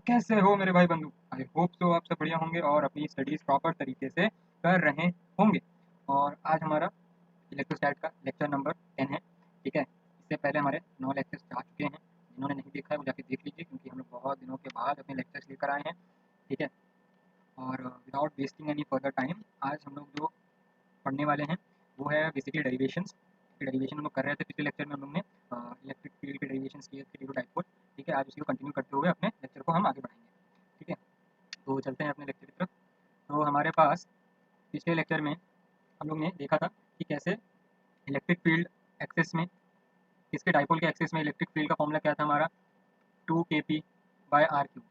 कैसे हो मेरे भाई बंधु? आई होप सो आप सब बढ़िया होंगे और अपनी स्टडीज़ प्रॉपर तरीके से कर रहे होंगे। और आज हमारा इलेक्ट्रोस्टैट का लेक्चर नंबर 10 है, ठीक है? इससे पहले हमारे 9 लेक्चर्स जा चुके हैं। जिन्होंने नहीं देखा है वो जाके देख लीजिए, क्योंकि हम लोग बहुत दिनों के बाद अपने लेक्चर्स लेकर आए हैं, ठीक है? और without wasting any further time, आज हम लोग जो पढ़ने वाले हैं वो है बेसिकली डेरिवेशंस। डेरिवेशन हम लोग कर रहे थे पिछले लेक्चर में। हम लोग ने इलेक्ट्रिक फील्ड के डेरिवेशंस किए थे, डाइपोल, ठीक है? आज उसी को कंटिन्यू करते हुए अपने लेक्चर को हम आगे बढ़ाएंगे, ठीक है? तो चलते हैं अपने लेक्चर की तरफ। तो हमारे पास पिछले लेक्चर में हम लोग ने देखा था कि कैसे इलेक्ट्रिक फील्ड एक्सिस में, किसके डाइपोल के एक्सिस में इलेक्ट्रिक फील्ड का फॉर्मूला क्या था हमारा, 2kp/r3।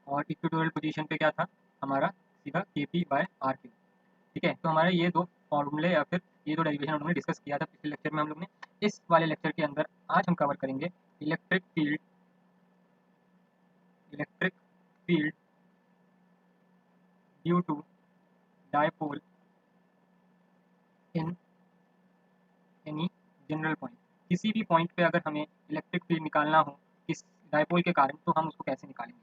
और इक्वेटोरियल पोजीशन पे क्या था हमारा, सीधा kp/r3, ठीक है? तो हमारे ये दो फॉर्मूले या फिर ये दो डेरिवेशन हम लोगों ने डिस्कस किया था पिछले लेक्चर में हम लोग ने। इस वाले लेक्चर के अंदर आज हम कवर करेंगे electric field, electric field due to dipole in any general point. किसी भी पॉइंट पे अगर हमें इलेक्ट्रिक फील्ड निकालना हो इस डाइपोल के कारण, तो हम उसको कैसे निकालेंगे,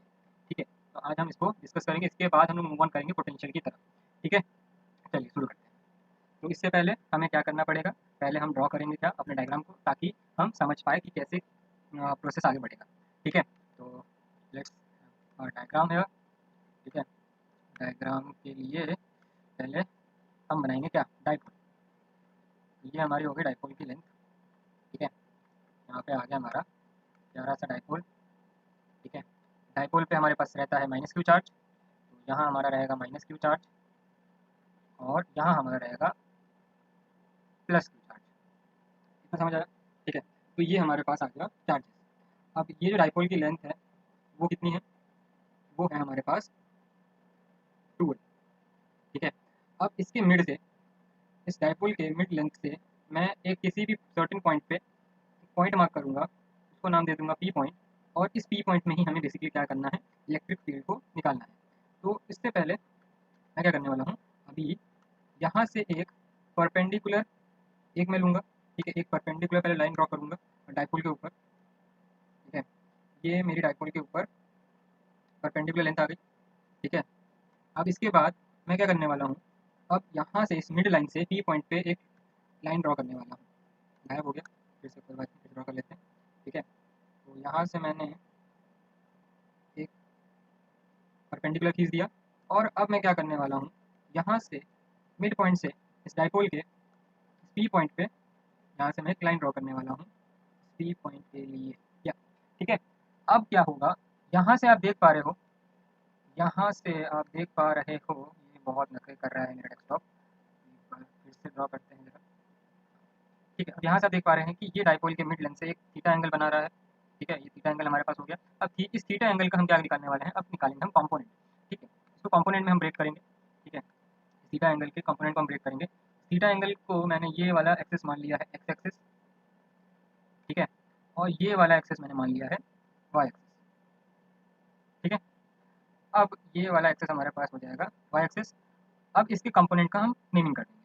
ठीक है? तो आज हम इसको डिस्कस करेंगे। इसके बाद हम लोग मूव ऑन करेंगे पोटेंशियल की तरफ, ठीक है? चलिए शुरू करते हैं। तो इससे पहले हमें क्या करना पड़ेगा, पहले हम ड्रॉ करेंगे क्या अपने डायग्राम को, ताकि हम समझ पाए कि कैसे प्रोसेस आगे बढ़ेगा, ठीक है? तो लेट्स डायग्राम है, ठीक है? डायग्राम के लिए पहले हम बनाएंगे क्या, डाइपोल। ये हमारी होगी डाइपोल की लेंथ, ठीक है? यहाँ पे आ गया हमारा प्यारा सा डाइपोल, ठीक है? डाइपोल पे हमारे पास रहता है माइनस क्यू चार्ज, तो यहाँ हमारा रहेगा माइनस क्यू चार्ज और यहाँ हमारा रहेगा प्लस क्यू चार्ज। इतना समझ आया, ठीक है? तो ये हमारे पास आ गया चार्जेस। अब ये जो डाइपोल की लेंथ है वो कितनी है, वो है हमारे पास 2 है, ठीक है? अब इसके मिड से, इस डाइपोल के मिड लेंथ से मैं एक किसी भी सर्टेन पॉइंट पे पॉइंट मार्क करूँगा, उसको नाम दे दूँगा पी पॉइंट। और इस पी पॉइंट में ही हमें बेसिकली क्या करना है, इलेक्ट्रिक फील्ड को निकालना है। तो इससे पहले मैं क्या करने वाला हूँ, अभी यहाँ से एक परपेंडिकुलर एक मैं लूँगा, ठीक है? एक परपेंडिकुलर पहले लाइन ड्रॉ करूँगा डाइपोल के ऊपर, ठीक है? ये मेरी डाइपोल के ऊपर परपेंडिकुलर लेंथ आ गई, ठीक है? अब इसके बाद मैं क्या करने वाला हूँ, अब यहाँ से इस मिड लाइन से पी पॉइंट पे एक लाइन ड्रॉ करने वाला हूँ। गायब हो गया, फिर से कोई बात नहीं, फिर ड्रॉ कर लेते हैं, ठीक है? तो यहाँ से मैंने एक परपेंडिकुलर खींच दिया। और अब मैं क्या करने वाला हूँ, यहाँ से मिड पॉइंट से इस डाइपोल के पी पॉइंट पे यहाँ से मैं एक लाइन ड्रॉ करने वाला हूँ पी पॉइंट के लिए, या ठीक है? अब क्या होगा, यहाँ से आप देख पा रहे हो, यहाँ से आप देख पा रहे हो, ये बहुत नखरे कर रहा है मेरा डेस्कटॉप, फिर से ड्रॉ करते हैं जरा, ठीक है? अब यहाँ से आप देख पा रहे हैं कि ये डाइपोल के मिड लेंथ से एक थीटा एंगल बना रहा है, ठीक है? ये थीटा एंगल हमारे पास हो गया। अब इस थीटा एंगल का हम क्या निकालने वाले हैं, अब निकालेंगे हम कंपोनेंट, ठीक है? इसको कंपोनेंट में हम ब्रेक करेंगे, ठीक है? थीटा एंगल के कंपोनेंट को हम ब्रेक करेंगे। थीटा एंगल को मैंने ये वाला एक्सिस मान लिया है, एक्स एक्सिस, ठीक है? और ये वाला एक्सिस मैंने मान लिया है वाई एक्सिस, ठीक है? अब ये वाला एक्सिस हमारे पास हो जाएगा वाई एक्सिस। अब इसके कंपोनेंट का हम नेमिंग कर देंगे,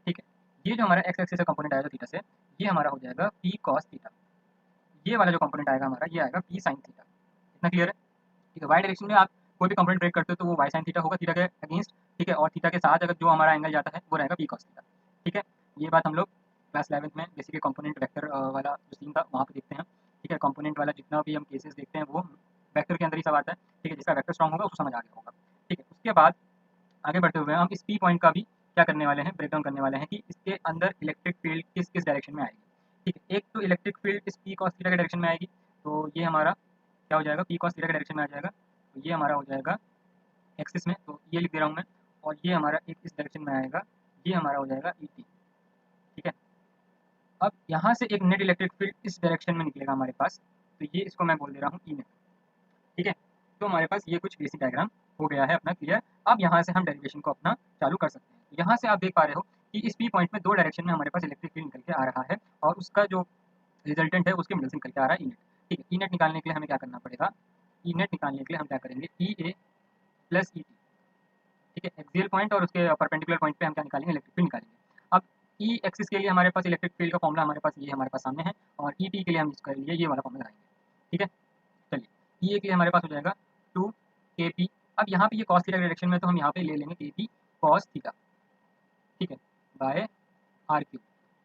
ठीक है? ये जो हमारा एक्स एक्सिस का कंपोनेंट आएगा थीटा से, ये हमारा हो जाएगा पी कॉस थीटा। ये वाला जो कंपोनेंट आएगा हमारा, ये आएगा पी साइन थीटा। इतना क्लियर है, ठीक है? वाई डायरेक्शन में आप कोई भी कंपोनेंट ब्रेक करते हो तो वो वाई साइन थीटा होगा, थीटा के अगेंस्ट, ठीक है? और थीटा के साथ अगर जो हमारा एंगल जाता है वो रहेगा पी कॉस थीटा, ठीक है? ये बात हम लोग क्लास 11th में बेसिकली कंपोनेंट वेक्टर वाला जो सीन था वहाँ पे देखते हैं, ठीक है? कंपोनेंट वाला जितना भी हम केसेस देखते हैं वो वेक्टर के अंदर ही सब आता है, ठीक है? जिसका वेक्टर स्ट्रॉन्ग होगा उसको समझ आ गया होगा, ठीक है? उसके बाद आगे बढ़ते हुए हम इस पी पॉइंट का भी क्या करने वाले हैं, ब्रेक डाउन करने वाले हैं कि इसके अंदर इलेक्ट्रिक फील्ड किस किस डायरेक्शन में आएगी, ठीक है? एक तो इलेक्ट्रिक फील्ड इस पी कॉस थीटा के डायरेक्शन में आएगी, तो ये हमारा क्या हो जाएगा, पी कॉस थीटा के डायरेक्शन में आ जाएगा। तो ये हमारा हो जाएगा एक्सिस में, तो ये लिख दे रहा हूँ मैं। और ये हमारा एक इस डायरेक्शन में आएगा, ये हमारा हो जाएगा ई टी, ठीक है? अब यहाँ से एक नेट इलेक्ट्रिक फील्ड इस डायरेक्शन में निकलेगा हमारे पास, तो ये इसको मैं बोल दे रहा हूँ ई नेट, ठीक है? तो हमारे पास ये कुछ बेसिक डायग्राम हो गया है अपना क्लियर। अब यहाँ से हम डेरिवेशन को अपना चालू कर सकते हैं। यहाँ से आप देख पा रहे हो कि इस पी पॉइंट में दो डायरेक्शन में हमारे पास इलेक्ट्रिक फील्ड निकल के आ रहा है, और उसका जो रिजल्टेंट है उसके मिडल से निकल के आ रहा है ई नेट, ठीक है? ई नेट निकालने के लिए हमें क्या करना पड़ेगा, ई नेट निकालने के लिए हम क्या करेंगे, ई ए प्लस ई टी, ठीक है? एक्सियल पॉइंट और उसके परपेंडिकुलर पॉइंट पे हम क्या निकालेंगे, इलेक्ट्रिक फील्ड निकालेंगे। अब ई एक्सिस के लिए हमारे पास इलेक्ट्रिक फील्ड का फॉर्मूला हमारे पास ये हमारे पास सामने है, और ई टी के लिए हम इसके लिए ये वाला फॉर्मूला लगाएंगे, ठीक है? चलिए, ई ए के लिए हमारे पास हो जाएगा टू के पी, अब यहाँ पे ये कॉस थीटा के डायरेक्शन में तो हम यहाँ पे ले लेंगे के पी कॉस थीटा, ठीक है, बाय आर क्यू,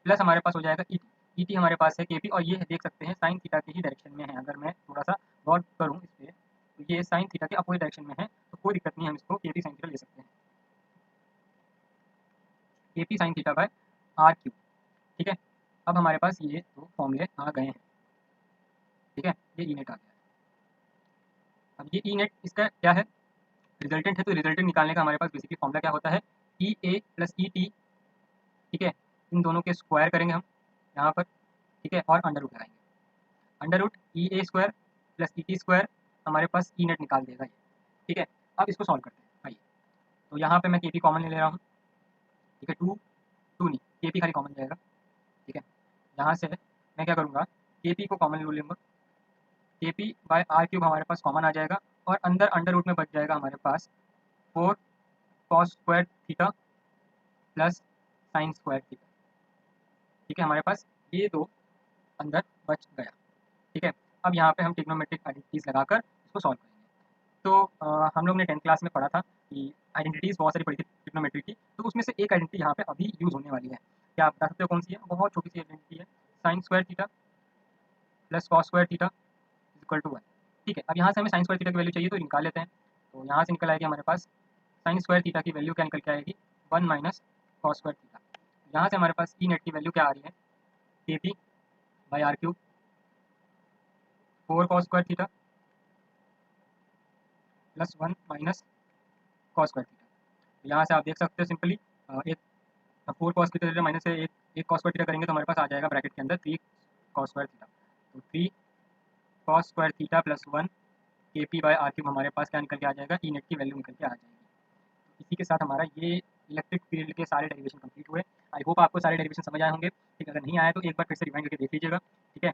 प्लस हमारे पास हो जाएगा ई टी, ई टी हमारे पास है के पी, और ये देख सकते हैं साइन थीटा के ही डायरेक्शन में है। अगर मैं थोड़ा सा गौर करूँ इस पर तो ये साइन थीटा के अपोजिट डायरेक्शन में है, तो कोई दिक्कत नहीं, हम इसको के पी साइन थीटा ले सकते हैं, K P sine theta by R Q, ठीक है। अब हमारे पास ये दो फॉर्मूले आ गए हैं, ठीक है, ये ई नेट आ गया है। अब ये ई नेट इसका क्या है, रिजल्टेंट है, तो रिजल्टेंट निकालने का हमारे पास बेसिकली फॉर्मूला क्या होता है, ई ए प्लस ई टी, ठीक है, इन दोनों के स्क्वायर करेंगे हम यहाँ पर, ठीक है, और अंडर रूट लगाएंगे, under root E A square plus E T square, हमारे पास ई नेट निकाल देगा ये, ठीक है। अब इसको सॉल्व करते हैं, आइए, तो यहाँ पे मैं के पी कॉमन ले रहा हूँ, ठीक है, टू नहीं, के पी खाली कॉमन जाएगा, ठीक है। यहाँ से मैं क्या करूँगा, के पी को कॉमन ले लूँगा, के पी बाय आर क्यूब हमारे पास कॉमन आ जाएगा, और अंदर अंडर रूट में बच जाएगा हमारे पास 4 cos square theta plus sign square theta, ठीक है, हमारे पास ये दो अंदर बच गया, ठीक है। अब यहाँ पे हम ट्रिग्नोमेट्रिक आइडेंटिटीज़ लगाकर इसको सॉल्व करेंगे। तो हम लोग ने 10th क्लास में पढ़ा था कि आइडेंटिटीज़ बहुत सारी पढ़ी थी ट्रिग्नोमेट्री की, तो उसमें से एक आइडेंटिटी यहाँ पे अभी यूज़ होने वाली है। क्या आप बता सकते हो कौन सी है? बहुत छोटी सी आइडेंटिटी है, sine square theta plus cos square theta equal to 1, ठीक है। अब यहाँ से हमें साइन स्क्वायर थीटा की वैल्यू चाहिए, तो निकाल लेते हैं। तो यहाँ से निकल आएगी हमारे पास साइन स्क्वायर थीटा की वैल्यू क्या निकल के आएगी, 1 माइनस कॉस स्क्वायर थीटा। यहाँ से हमारे पास ई नेट की वैल्यू क्या आ रही है, K P by R cube 4 cos square theta plus 1 minus cos square theta. यहाँ से आप देख सकते हो सिंपली एक 4 कॉस थीटा माइनस से एक कॉस स्क्वायर थीटा करेंगे तो हमारे पास आ जाएगा ब्रैकेट के अंदर 3 कॉस स्क्वायर थीटा। तो 3 कॉस स्क्वायर थीटा प्लस 1 के पी बाई आर क्यूब हमारे पास क्या निकल के आ जाएगा, ई नेट की वैल्यू निकल के आ जाएगी। इसी के साथ हमारा ये इलेक्ट्रिक फील्ड के सारे डेरिवेशन कंप्लीट हुए। आई होप आपको सारे डेरिवेशन समझ आए होंगे, ठीक है। अगर नहीं आया तो एक बार फिर से रिवाइंड करके देख लीजिएगा, ठीक है।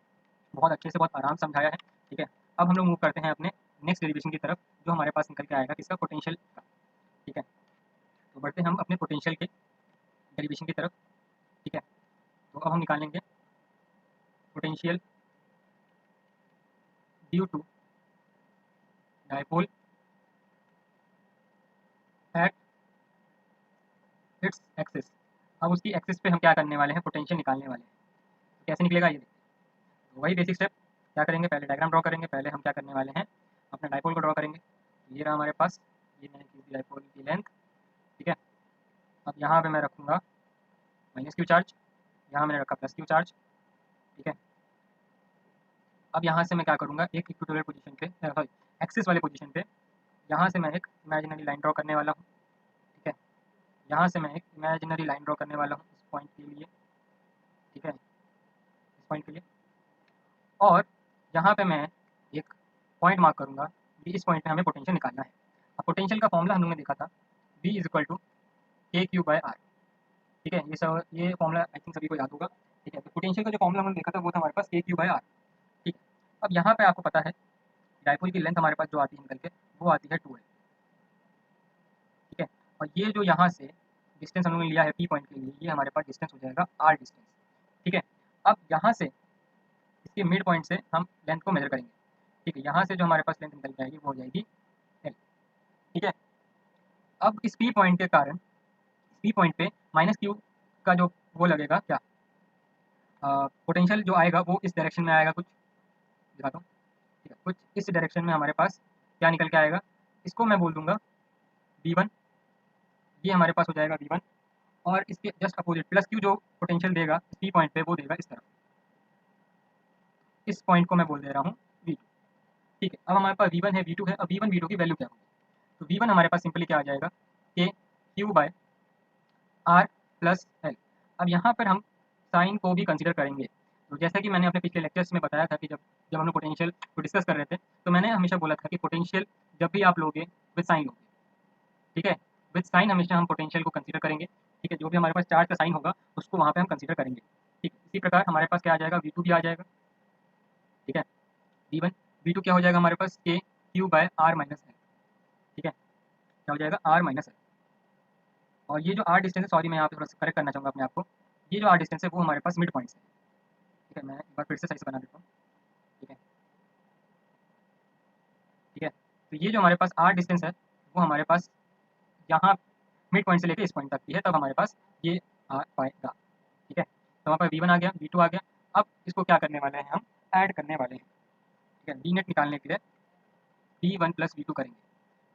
बहुत अच्छे से बहुत आराम से समझाया है, ठीक है। अब हम लोग मूव करते हैं अपने नेक्स्ट डेरिवेशन की तरफ, जो हमारे पास निकल के आएगा किसका, पोटेंशियल का, ठीक है। तो बढ़ते हैं हम अपने पोटेंशियल के डेरिवेशन की तरफ, ठीक है। तो अब हम निकालेंगे potential due to dipole at its axis. अब उसकी एक्सिस पे हम क्या करने वाले हैं, पोटेंशियल निकालने वाले हैं। तो कैसे निकलेगा ये देखते हैं। तो वही बेसिक स्टेप क्या करेंगे, पहले डायग्राम ड्रॉ करेंगे। पहले हम क्या करने वाले हैं, अपना डायपोल को ड्रॉ करेंगे। ये रहा हमारे पास, ये मैंने की डायपोल की लेंथ, ठीक है। अब यहाँ पे मैं रखूँगा माइनस क्यू चार्ज, यहाँ मैंने रखा प्लस क्यू चार्ज, ठीक है। अब यहाँ से मैं क्या करूँगा, एक इक्वेटोरियल पोजीशन पे, सॉरी एक्सिस वाले पोजीशन पे, यहाँ से मैं एक इमेजिनरी लाइन ड्रॉ करने वाला हूँ, ठीक है। यहाँ से मैं एक इमेजिनरी लाइन ड्रॉ करने वाला हूँ इस पॉइंट के लिए, ठीक है, इस पॉइंट के लिए। और यहाँ पे मैं एक पॉइंट मार्क करूँगा कि इस पॉइंट पे हमें पोटेंशियल निकालना है। अब पोटेंशियल का फॉर्मूला हम लोगों ने देखा था, V इज इक्वल टू के क्यू बाय आर, ठीक है। ये फॉर्मूला आई थिंक सभी को याद होगा, ठीक है। तो पोटेंशियल का जो फॉर्मूला हमने देखा था वो था हमारे पास के क्यू बाय आर, ठीक है। अब यहाँ पे आपको पता है डायपोल की लेंथ हमारे पास जो आती है निकल के, वो आती है 2l, ठीक है। और ये जो यहाँ से डिस्टेंस हम लोगों ने लिया है P पॉइंट के लिए, ये हमारे पास डिस्टेंस हो जाएगा R डिस्टेंस, ठीक है। अब यहाँ से इसके मिड पॉइंट से हम लेंथ को मेजर करेंगे, ठीक है। यहाँ से जो हमारे पास लेंथ निकल के आएगी वो हो जाएगी L, ठीक है। अब इस P पॉइंट के कारण P पॉइंट पे माइनस क्यू का जो वो लगेगा क्या, पोटेंशियल जो आएगा वो इस डायरेक्शन में आएगा, कुछ दिखाता हूँ, ठीक है। कुछ इस डायरेक्शन में हमारे पास क्या निकल के आएगा, इसको मैं बोल दूंगा V1, ये हमारे पास हो जाएगा V1, और इसके जस्ट अपोजिट प्लस क्यू जो पोटेंशियल देगा इस P पॉइंट पे वो देगा इस तरफ, इस पॉइंट को मैं बोल दे रहा हूँ V2, ठीक है। अब हमारे पास V1 है, V2 है। अब V1 V2 की वैल्यू क्या होगी, तो V1 हमारे पास सिंपली क्या आ जाएगा, K Q by R plus L. अब यहाँ पर हम साइन को भी कंसिडर करेंगे। तो जैसा कि मैंने अपने पिछले लेक्चर्स में बताया था कि जब हम लोग पोटेंशियल को डिस्कस कर रहे थे, तो मैंने हमेशा बोला था कि पोटेंशियल जब भी आप लोगे विद साइन लोगे, ठीक है। विद साइन हमेशा हम पोटेंशियल को कंसिडर करेंगे, ठीक है। जो भी हमारे पास चार्ज का साइन होगा उसको वहाँ पे हम कंसिडर करेंगे, ठीक है। इसी प्रकार हमारे पास क्या आ जाएगा, V2 भी आ जाएगा, ठीक है। V1 V2 क्या हो जाएगा हमारे पास, K Q by R minus L, ठीक है। क्या हो जाएगा, आर माइनस एल। और ये जो आर डिस्टेंस है, सॉरी मैं यहाँ पे थोड़ा सा करेक्ट करना चाहूँगा अपने आप को, ये जो आर डिस्टेंस है वो हमारे पास मिड पॉइंट्स है, ठीक है। मैं एक बार फिर से सही से बना देता हूँ, ठीक है, ठीक है। तो ये जो हमारे पास आर डिस्टेंस है वो हमारे पास यहाँ मिड पॉइंट से लेकर इस पॉइंट तक की है, तब हमारे पास ये आ पाएगा। ठीक है, तो हमारे पास V1 आ गया, V2 आ गया। अब इसको क्या करने वाले हैं, हम ऐड करने वाले हैं। ठीक है, वी नेट निकालने के लिए V1 प्लस V2 करेंगे,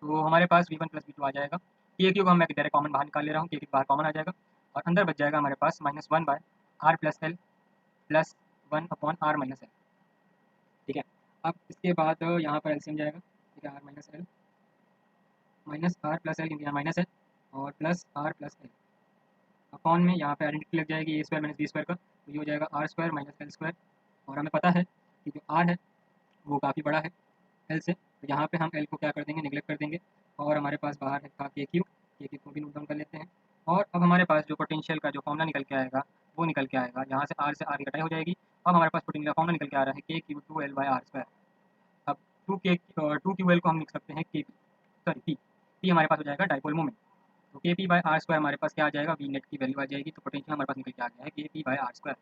तो हमारे पास V1 प्लस V2 आ जाएगा। के क्यू को हम मैं डायरेक्ट कॉमन बाहर निकाल ले रहा हूँ, के क्यू बाहर कॉमन आ जाएगा और अंदर बच जाएगा हमारे पास -1 by R plus L plus 1 upon R minus L. ठीक है, अब इसके बाद यहाँ पर एलसीएम जाएगा। ठीक है, R minus L minus R plus L, क्योंकि यहाँ माइनस है, और plus R plus L upon में यहाँ पे आइडेंटिटी लग जाएगी A square minus B square का, तो ये हो जाएगा R square minus L square. और हमें पता है कि जो आर है वो काफ़ी बड़ा है एल से, तो यहाँ पे हम एल को क्या कर देंगे, नेगलेक्ट कर देंगे। और हमारे पास बाहर है था के क्यू को भी नोट डाउन कर लेते हैं। और अब हमारे पास जो पोटेंशियल का जो फॉर्मूला निकल के आएगा वो निकल के आएगा, यहाँ से आर की कटाई हो जाएगी। अब हमारे पास पोटेंशियल का फॉर्मूला निकल के आ रहा है K Q 2 L by R square. अब 2 क्यू एल को हम लिख सकते हैं के पी, सॉरी पी हमारे पास हो जाएगा डाइपोल मोमेंट। तो के पी बाई आर स्क्वायर हमारे पास क्या आ जाएगा, वी नेट की वैल्यू आ जाएगी। तो पोटेंशियल हमारे पास निकल के आ गया है K P by R square.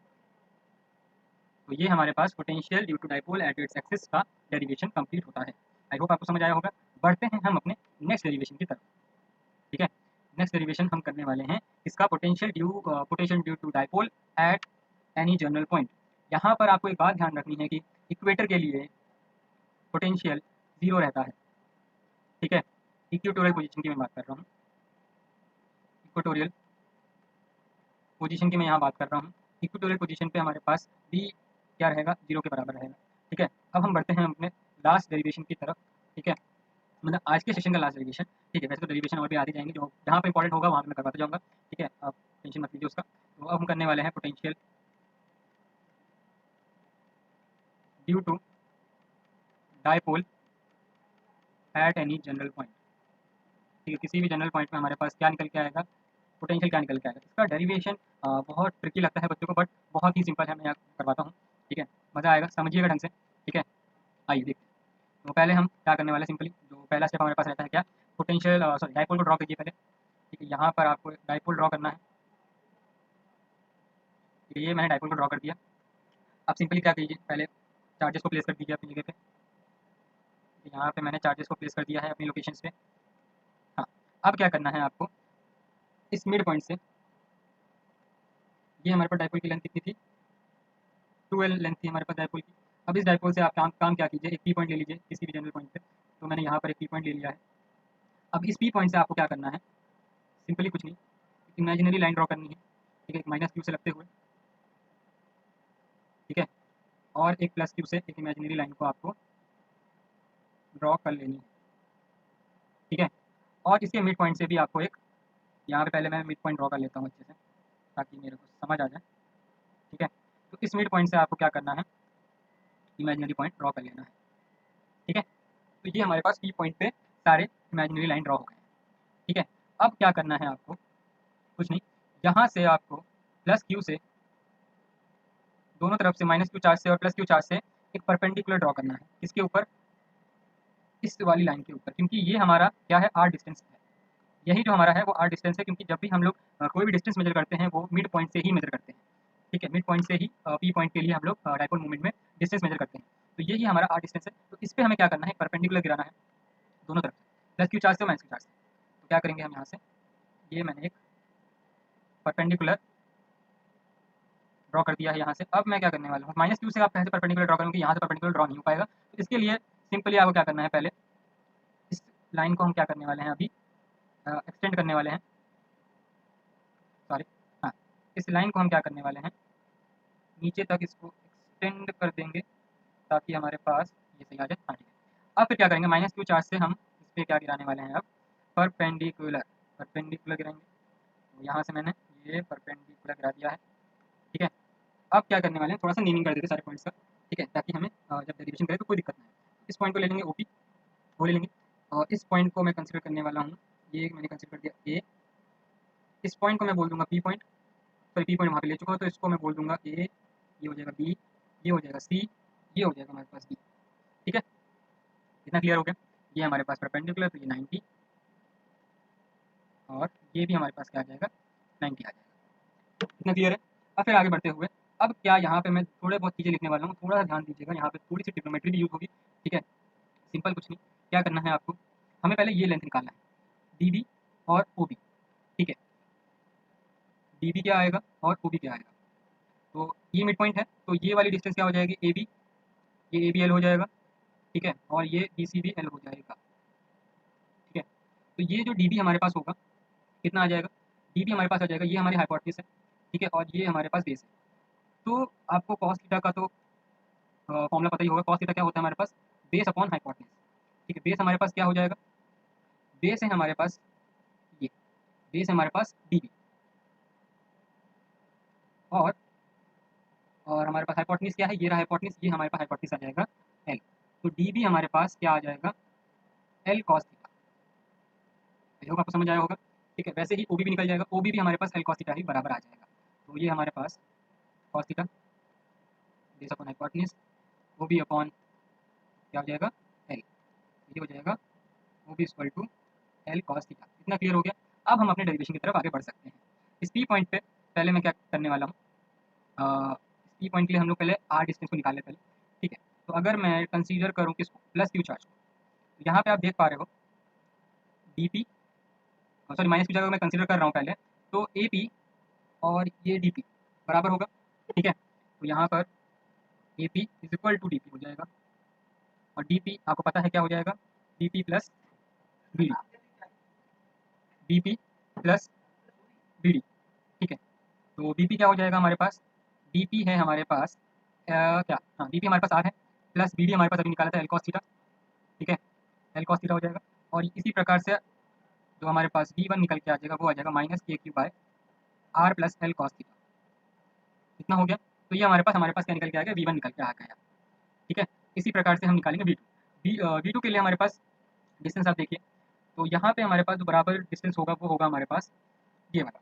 तो ये हमारे पास potential due to dipole at its axis का डेरिवेशन कंप्लीट होता है। आई होप आपको समझ आया होगा। बढ़ते हैं हम अपने नेक्स्ट डेरिवेशन की तरफ। ठीक है, नेक्स्ट डेरिवेशन हम करने वाले हैं इसका potential due to dipole at any general point. यहाँ पर आपको एक बात ध्यान रखनी है कि इक्वेटर के लिए पोटेंशियल 0 रहता है। ठीक है, इक्वेटोरियल पोजीशन की मैं बात कर रहा हूँ, इक्वेटोरियल पोजीशन की मैं यहाँ बात कर रहा हूँ। इक्वेटोरियल पोजीशन पे हमारे पास बी क्या रहेगा, 0 के बराबर रहेगा। ठीक है, अब हम बढ़ते हैं अपने लास्ट डेरिवेशन की तरफ। ठीक है, मतलब आज के सेशन का लास्ट डेरिवेशन। ठीक है, वैसे तो डेरिवेशन और भी आती जाएंगे, जो जहाँ पे इंपॉर्टेंट होगा वहाँ पे मैं करवाता जाऊँगा। ठीक है, आप टेंशन मत लीजिए उसका। तो अब हम करने वाले हैं potential due to dipole at any general point. ठीक है, किसी भी जनरल पॉइंट में हमारे पास क्या निकल के आएगा, पोटेंशियल क्या निकल के आएगा। इसका डेरिवेशन बहुत ट्रिकी लगता है बच्चों को, बट बहुत ही सिंपल है, मैं यहाँ करवाता हूँ। ठीक है, मज़ा आएगा, समझिएगा ढंग से। ठीक है, आइए देखते हैं। तो पहले हम क्या करने वाले हैं, सिंपली जो पहला स्टेप हमारे पास रहता है क्या, पोटेंशियल सॉरी डाइपोल को ड्रॉ कीजिए पहले। ठीक है, यहाँ पर आपको डाइपोल ड्रॉ करना है। ये मैंने डाइपोल को ड्रॉ कर दिया। अब सिंपली क्या कीजिए, पहले चार्जेस को प्लेस कर दीजिए अपनी जगह पे। यहाँ पे मैंने चार्जेस को प्लेस कर दिया है अपनी लोकेशंस पे। हाँ, अब क्या करना है आपको, इस मिड पॉइंट से, ये हमारे पास डाइपोल की लेंथ कितनी थी, 2L लेंथ थी हमारे पास डाइपोल की। अब इस डाइपोल से आप काम क्या कीजिए, एक पी पॉइंट ले लीजिए किसी भी जनरल पॉइंट पे। तो मैंने यहाँ पर एक पी पॉइंट ले लिया है। अब इस पी पॉइंट से आपको क्या करना है, सिंपली कुछ नहीं, इमेजिनरी लाइन ड्रॉ करनी है। ठीक है, माइनस क्यू से लगते हुए। ठीक है, और एक प्लस क्यू से एक इमेजिनरी लाइन को आपको ड्रॉ कर लेनी है। ठीक है, और इसके मिड पॉइंट से भी आपको एक, यहाँ पे पहले मैं मिड पॉइंट ड्रॉ कर लेता हूँ अच्छे से ताकि मेरे को समझ आ जाए। ठीक है, तो इस मिड पॉइंट से आपको क्या करना है, इमेजिनरी पॉइंट ड्रॉ कर लेना है। ठीक है, तो ये हमारे पास पी पॉइंट पे सारे इमेजिनरी लाइन ड्रॉ हो गए हैं। ठीक है, अब क्या करना है आपको, कुछ नहीं, यहाँ से आपको प्लस क्यू से दोनों तरफ से माइनस क्यू चार्ज से और प्लस क्यू चार्ज से एक परपेंडिकुलर ड्रॉ करना है। इसके ऊपर, इस वाली लाइन के ऊपर, क्योंकि ये हमारा क्या है, आर डिस्टेंस है। यही जो हमारा है वो आर डिस्टेंस है, क्योंकि जब भी हम लोग कोई भी डिस्टेंस मेजर करते हैं वो मिड पॉइंट से ही मेजर करते हैं। ठीक है, मिड पॉइंट से ही पी पॉइंट के लिए हम लोग डाइपोल मूवमेंट में डिस्टेंस मेजर करते हैं। तो यही हमारा आर डिस्टेंस है। तो इस पर हमें क्या करना है, परपेंडिकुलर गिराना है दोनों तरफ, प्लस क्यू चार्ज से माइनस क्यू चार्ज से। तो क्या करेंगे हम यहाँ से, ये मैंने एक परपेंडिकुलर ड्रॉ कर दिया है यहाँ से। अब मैं क्या करने वाला हूँ, माइनस क्यू से आप कैसे परपेंडिकुलर ड्रॉ करेंगे, यहाँ से परपेंडिकुलर ड्रॉ नहीं हो पाएगा। तो इसके लिए सिंपली आपको क्या करना है, पहले इस लाइन को हम क्या करने वाले हैं, अभी एक्सटेंड करने वाले हैं, सॉरी, हाँ, इस लाइन को हम क्या करने वाले हैं, नीचे तक इसको एक्सटेंड कर देंगे ताकि हमारे पास ये सही आ जाए। हाँ, ठीक है। अब फिर क्या करेंगे, माइनस क्यू चार्ज से हम इस पर क्या गिराने वाले हैं, अब परपेंडिकुलर गिराएंगे। तो यहाँ से मैंने ये परपेंडिकुलर गिरा दिया है। ठीक है, अब क्या करने वाले हैं, थोड़ा सा नेमिंग कर देते सारे पॉइंट्स का। ठीक है, ताकि हमें जब डेरिवेशन करें तो कोई दिक्कत नहीं है। इस पॉइंट को ले लेंगे ओपी, वो ले लेंगे, और इस पॉइंट को मैं कंसिडर करने वाला हूँ, ये मैंने कंसिडर कर दिया ए। इस पॉइंट को मैं बोल दूंगा P point, sorry P point वहाँ पे ले चुका हूँ, तो इसको मैं बोल दूंगा ए, ये हो जाएगा बी, ये हो जाएगा सी, ये हो जाएगा हमारे पास बी। ठीक है, इतना क्लियर हो गया। ये हमारे पास परपेंडिकुलर, तो ये 90, और ये भी हमारे पास क्या आ जाएगा, 90 आ जाएगा। इतना क्लियर है। अब फिर आगे बढ़ते हुए, अब क्या यहाँ पे मैं थोड़े बहुत चीज़ें लिखने वाला हूँ, थोड़ा सा ध्यान दीजिएगा, यहाँ पे थोड़ी सी ट्रिग्नोमेट्री भी यूज़ होगी। ठीक है, सिंपल कुछ नहीं, क्या करना है आपको, हमें पहले ये लेंथ निकालना है, डी बी और ओ बी, ठीक है, डी बी क्या आएगा और ओ बी क्या आएगा। तो ये मिड पॉइंट है, तो ये वाली डिस्टेंस क्या हो जाएगी, ए बी, ये ए बी एल हो जाएगा, ठीक है, और ये बी सी बी एल हो जाएगा, ठीक है। तो ये जो डी बी हमारे पास होगा कितना आ जाएगा, डी बी हमारे पास आ जाएगा, ये हमारी हाइपोटेनिस है, ठीक है, और ये हमारे पास बेस है। तो आपको कॉस थीटा का तो फॉर्मूला पता ही होगा, कॉस थीटा क्या होता है हमारे पास, बेस अपॉन हाइपोटेनिस, ठीक है। बेस हमारे पास क्या हो जाएगा, बेस है हमारे पास ये, बेस है हमारे पास डी बी, और हमारे पास हाइपोटेनिस क्या है, ये रहा हाइपोटेनिस, ये हमारे पास हाइपोटेनिस आ जाएगा एल। तो डी बी हमारे पास क्या आ जाएगा, L cos theta, I hope आपको समझ आया होगा, ठीक है। वैसे ही ओ बी भी निकल जाएगा, ओ बी भी हमारे पास एल कॉस थीटा ही बराबर आ जाएगा। तो ये हमारे पास cos theta base upon hypotenuse, O B upon क्या हो जाएगा एल, ये हो जाएगा O B equal to L cos theta. इतना क्लियर हो गया। अब हम अपने डेरिवेशन की तरफ आगे बढ़ सकते हैं। इस पी पॉइंट पे पहले मैं क्या करने वाला हूँ, इस पी पॉइंट के लिए हम लोग पहले आर डिस्टेंस को निकाल लेते हैं, ठीक है। तो अगर मैं कंसीडर करूँ किसको, प्लस क्यू चार्ज को, तो यहाँ पे आप देख पा रहे हो डी पी, सॉरी माइनस की जगह मैं कंसीडर कर रहा हूँ पहले, तो ए पी और ये डी पी बराबर होगा, ठीक है। तो यहाँ पर A P is equal to D P हो जाएगा, और डी पी आपको पता है क्या हो जाएगा, D P plus B D, D P plus B D, ठीक है। तो डी पी क्या हो जाएगा हमारे पास, डी पी है हमारे पास क्या, हाँ डी पी हमारे पास आर है, प्लस बी डी हमारे पास अभी निकाला था एल कॉस थीटा, ठीक है, एल कॉस थीटा हो जाएगा। और इसी प्रकार से जो हमारे पास बी वन निकल के आ जाएगा वो आ जाएगा minus K Q by R plus L cos theta, इतना हो गया। तो ये हमारे पास क्या निकल के आ गया, वी वन निकल के आ गया, ठीक है। इसी प्रकार से हम निकालेंगे वी टू, वी टू के लिए हमारे पास डिस्टेंस आप देखिए, तो यहाँ पे हमारे पास जो बराबर डिस्टेंस होगा वो होगा हमारे पास ये वाला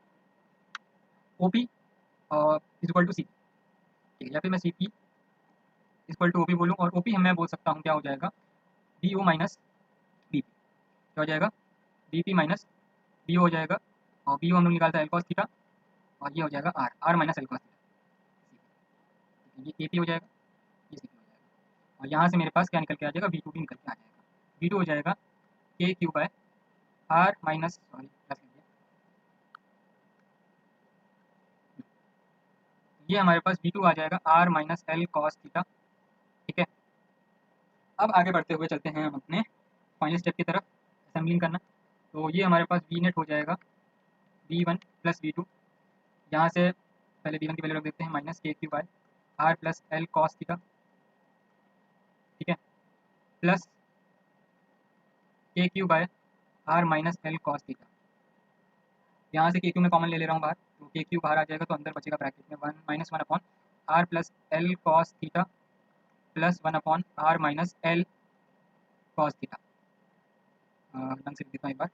O P is equal to C, ठीक है, या फिर मैं C P equal to O P बोलूँ, और ओ पी मैं बोल सकता हूँ क्या हो जाएगा, B O minus B P, क्या हो जाएगा, बी पी माइनस बी हो जाएगा, और बी ओ हम लोग निकालता है एल कॉस थीटा, और ये हो जाएगा R, R minus L cos theta, ये ए पी हो जाएगा, ये सी पी हो जाएगा। और यहाँ से मेरे पास क्या निकल के आ जाएगा, वी टू भी निकल के आ जाएगा, वी टू हो जाएगा K Q by R minus, sorry plus लीजिए, ये हमारे पास वी टू आ जाएगा R minus L cos theta, ठीक है। अब आगे बढ़ते हुए चलते हैं हम अपने फाइनल स्टेप की तरफ, असेंबलिंग करना। तो ये हमारे पास वी नेट हो जाएगा V one plus V two, यहाँ से पहले वी वन की वैल्यू रख देते हैं minus K Q by R plus L cos theta, ठीक है, plus K Q by R minus L cos theta. यहाँ से के क्यू में कॉमन ले ले रहा हूँ बाहर, तो के क्यू बाहर आ जाएगा, तो अंदर बचेगा ब्रैकेट में one minus one upon R plus L cos theta plus one upon R minus L cos theta. ढंग से लिख देता हूँ एक बार,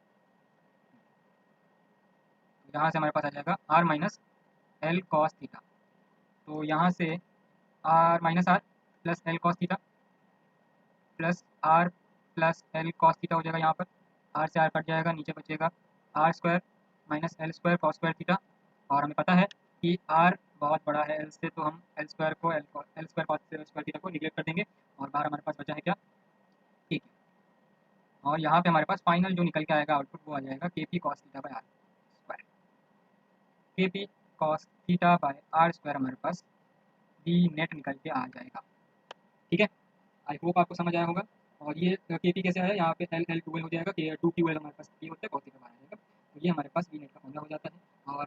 यहाँ से हमारे पास आ जाएगा R minus L cos theta, तो यहाँ से R minus R plus L cos theta plus R plus L cos theta हो जाएगा, यहाँ पर आर से आर कट जाएगा, नीचे बचेगा R square minus L square cos square theta. और हमें पता है कि आर बहुत बड़ा है एल से, तो हम एल स्क्वायर को L square cos square theta को निगलेक्ट कर देंगे, और बाहर हमारे पास बचा है क्या, ठीक है। और यहाँ पे हमारे पास फाइनल जो निकल के आएगा आउटपुट वो आ जाएगा K P cos theta by R square, K P cos theta by R square हमारे पास डी नेट निकल के आ जाएगा, ठीक है। आई होप आपको समझ आया होगा। और ये के पी कैसे आया, यहाँ पे एल एल टूवेल हो जाएगा, के टू क्यूएल हमारे पास ये होता है, कॉस थीटा बाहर आ जाएगा, तो ये हमारे पास वी नेट का फॉर्मूला हो जाता है। और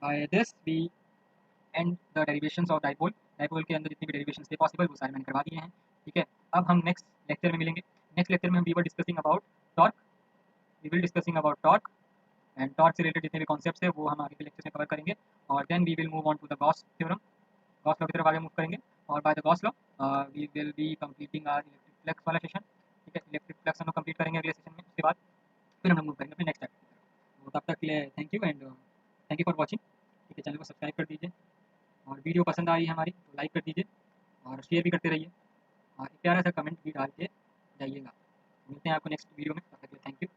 by this we end the derivations of dipole, dipole के अंदर जितनी भी डेरिवेशंस थे पॉसिबल वो सारे मैंने करवा दिए हैं, ठीक है। अब हम नेक्स्ट लेक्चर में मिलेंगे। नेक्स्ट लेक्चर में हम we were discussing about torque, we will discussing about torque, and torque से रिलेटेड जितने भी कॉन्सेप्ट्स है वो हम आगे के लेक्चर में कवर करेंगे। और then we will move on to the Gauss theorem, Gauss law की तरफ आगे मूव करेंगे। और by the Gauss law we will be completing our electric flux वाला सेशन, ठीक है। इलेक्ट्रिक फ्लक्स हम लोग कंप्लीट करेंगे अगले सेशन में, उसके बाद फिर हम लोग मूव करेंगे अपने नेक्स्ट चैप्टर की तरफ। तो तब तक के लिए thank you and thank you for watching, ठीक है। चैनल को सब्सक्राइब कर दीजिए, और वीडियो पसंद आ रही है हमारी तो लाइक कर दीजिए, और शेयर भी करते रहिए, और एक प्यारा सा कमेंट भी डाल के जाइएगा। मिलते हैं आपको नेक्स्ट वीडियो में, तब तक के लिए थैंक यू।